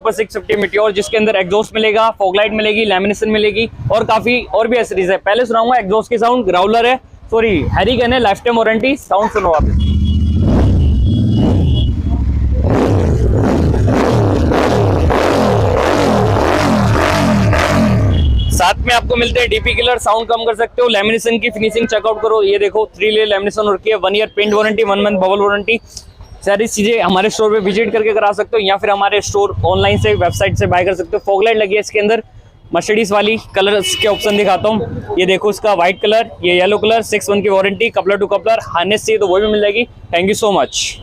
Super 650 meteor, जिसके अंदर exhaust मिलेगा, फॉगलाइट मिलेगी, लैमिनेशन मिलेगी और काफी और भी एसेसरीज है। पहले सुनाऊंगा एग्जॉस्ट की साउंड, ग्राउलर है, सॉरी हैरिगन है, लाइफ टाइम वारंटी। साउंड सुनो आप। साथ में आपको मिलते हैं डीपी किलर, साउंड कम कर सकते हो। लैमिनेशन की फिनिशिंग चेकआउट करो, ये देखो 3 लेयर लैमिनेशन हो रखी है, 1 year paint warranty, 1 month bubble warranty. सारी चीजें हमारे स्टोर पे विजिट करके करा सकते हो या फिर हमारे स्टोर ऑनलाइन से वेबसाइट से बाय कर सकते हो। फॉगलाइट लगी है इसके अंदर मर्सिडीज वाली, कलर के ऑप्शन दिखाता हूँ। ये देखो इसका व्हाइट कलर, ये येलो कलर, 6 मंथ की warranty, coupler to coupler, harness चाहिए तो वो भी मिल जाएगी। Thank you so much.